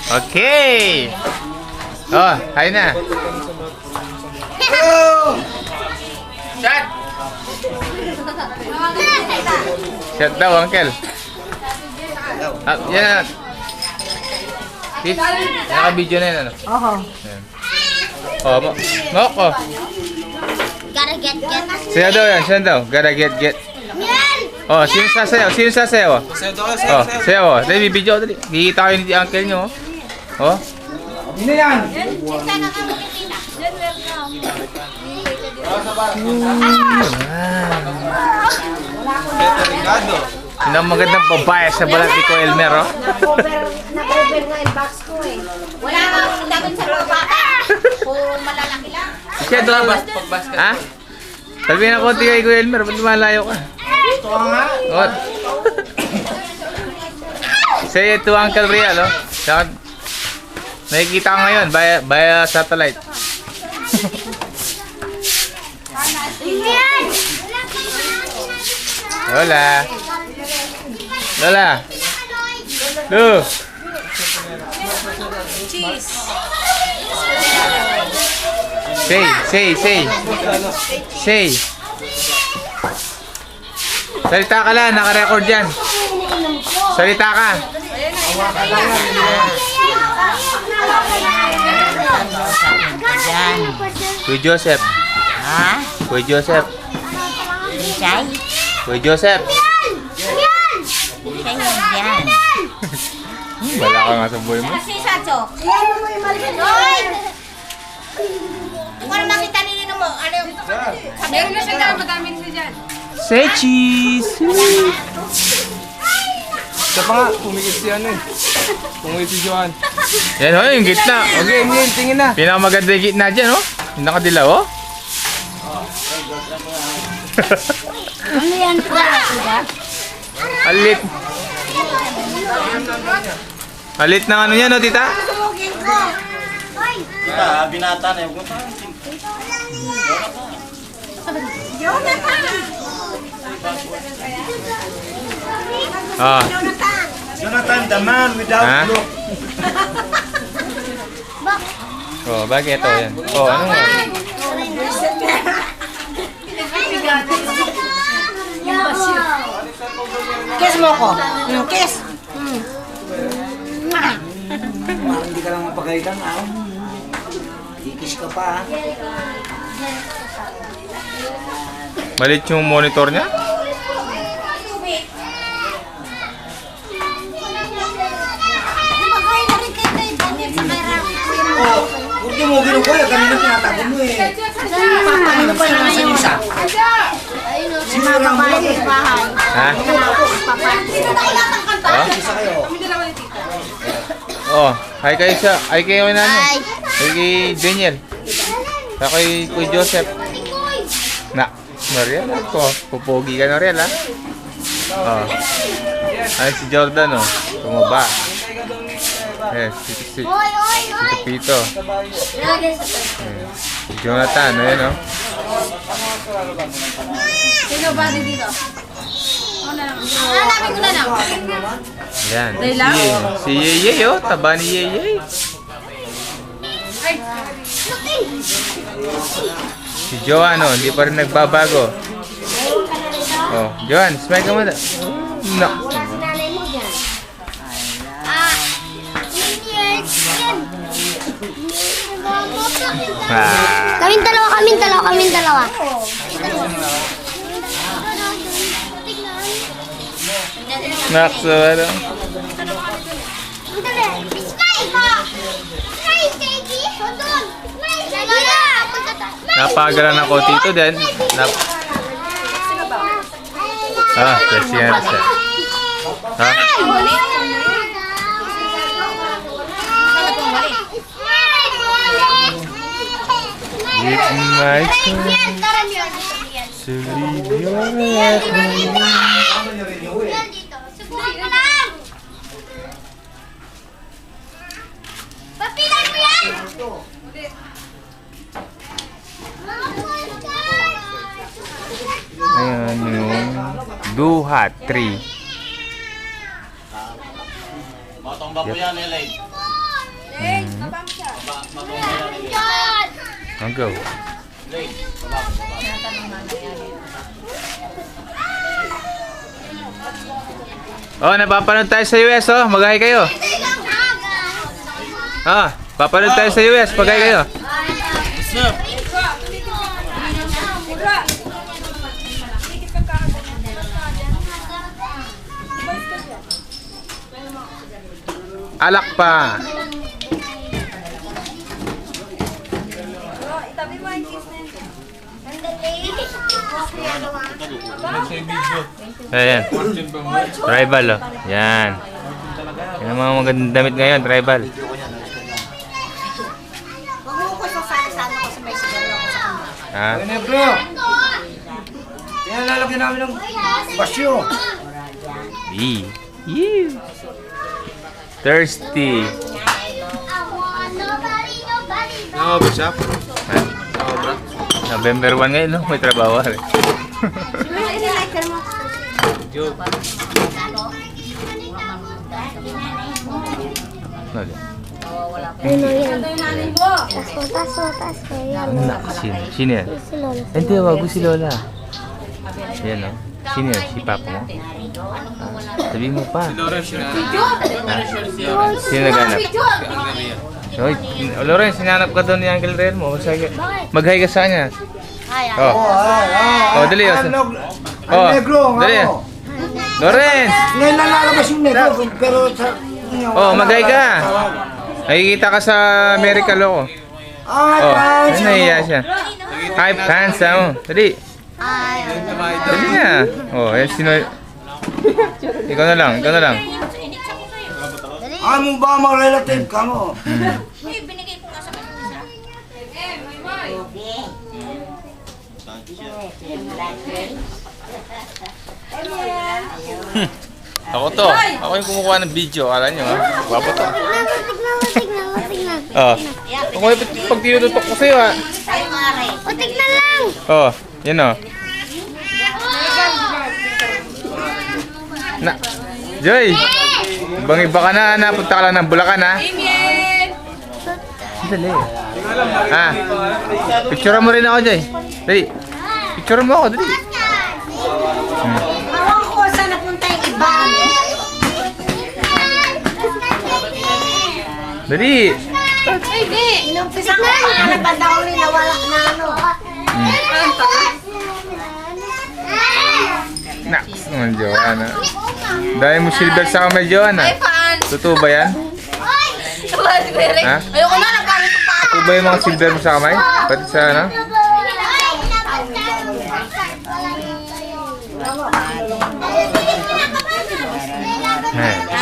Okay. Oh, hay na. Shot. Shot daw, Uncle. Yan. Sis, naka-video na yun, ano? Oo. Oh, Ngok, oh. Gotta get. Siya daw yan, siya daw. Gotta get. Oh, sino sasayaw? Sino sasayaw? Oh, sayaw, oh. Dali, bibidyo, dali. Kikita kayo ni Uncle nyo, oh. Oh. Hindi yan. Yun ang magandang babae sa balat ni Ko Elmer, oh. Na-cover nga yung box ko eh. Wala kang dapat sa baba. Kung malalaki lang. Siya doon, ha? Sabihin na konti kay Ko Elmer, ba't lumalayo ka? Ito nga. Oh. Say it to Uncle Real, oh. Saka, nakikita ka ngayon, via satellite. Lola. Lola. Lu. Cheese. Say. Salita ka lang, naka-record yan. Salita ka. Yan. Kuya Joseph. Ha? Kuya Joseph. Chay? Kuya Joseph. Chay yan. Wala ka nga sa buhay mo. Kasi sa chok. Hoy! Kung ano makita nila mo, ano yung... Meron na siya dyan, madami siya dyan. Say cheese. Ito pa nga, pumikit si ano eh. Pumikit si Johan. Yan ho, yung gitna. Okay, yun, tingin na. Pinakamaganda yung gitna dyan, oh. Yung nakadilaw, oh. Ano yan pa? Alit. Alit ng ano yan, oh, tita? Binata na yung Ah. Jonathan, the man without Ha? look. Oh, bakit ito yan? Oh, ano nga? Kiss mo ko. Kiss. Hindi ka lang mapakailan, ah. Ikis ka pa, ah. Malit yung monitor niya? Oh, huwag niyo mo ginukuya. Kanina tinatago mo eh. Kanina pa yung nasa isa. Si Mama bahay sa bahay. Ha? Oh? Isa kayo. Oh, hi kayo sa, hi kayo na ano? Hi. Hi kay Daniel. Sa kay Kuya Joseph. Na, Noriel, ko. Pupogi ka Noriel, ha? Oh. Ay, si Jordan, oh. Tumaba. Eh, si Pito. Si Jonathan, ayun, oh. Sino ba dito? Hanapin ko na lang. Yan. Si Yeye, oh. Taba ni Yeye. Si Joan, oh. Hindi pa rin nagbabago. Oh, Joan, smile ka muna. No. Ah. Kaming dalawa. Nakso, ano? Napagalan ako tito din. Kasi yan siya. Ha? With my soul, to leave your life. Subukan ko lang! Papilan mo yan! Ayan yung Duhat 3. I'll go. Oh, napapanood tayo sa US, oh. Mag-hi kayo. Ah, papanood tayo sa US. Mag-hi kayo. Alak pa. Itabi mo yung kiss na yun. Ayan. Tribal, oh. Yan. Yan ang mga magandang damit ngayon, tribal. Huwag mo ko sasama ko sa may siguro ako sa kanya. Ha? Ay, Negro! Yan lalagyan namin ng basyo. Ew. Thirsty. No, Bishop. Ha? November 1 ngayon, no? May trabaho rin. Ano yan? Taso. Yan. Sino yan? Si Lola. Hindi, wag ko si Lola. Yan, no? Sino yan? Si Papa mo? Sabi mo pa. Sino naghanap? Oy, Lorenz, sinanap ka doon ni Uncle Rel mo. Mag-hi ka sa kanya. Oh. Oh, dali. Oh, Negro, dali. ako. Lorenz! Ngayon lang lalabas yung Negro, pero sa... Oh, mag-hi ka. Nakikita ka sa America, loko. Oh, Ay, ano nahiya siya? Hi, fans, mo. Dali. Dali na. Oh, eh, sino... Ikaw na lang. Amo ba mga relative ka mo? Uy, binigay ko nga sa kanya. Ako to. Ako yung kumukuha ng video. Akala nyo, ha? Guwapo to. Tignan. Oh. Ako yung pag tinututok ko sa'yo, ha? Tayo nga rin. O, tignan lang. Oh, yun, oh. Na, Joy! Ibang iba ka na, napunta ka lang ng Bulacan, ha? Dali. Ah, picture mo rin ako, Joy. Dali. Picture mo ako, dali. Awan ko saan napunta yung iba. Dali. Inumpisa ko pa na banda ko rin nawala na ano. Naks naman, Joanna. Dahil mo silver sa kamay, Joanna. Totoo ba yan? Ha? Ayoko na, nagkalit pa. Totoo ba yung mga silver mo sa kamay? Pati sa ano? Eh.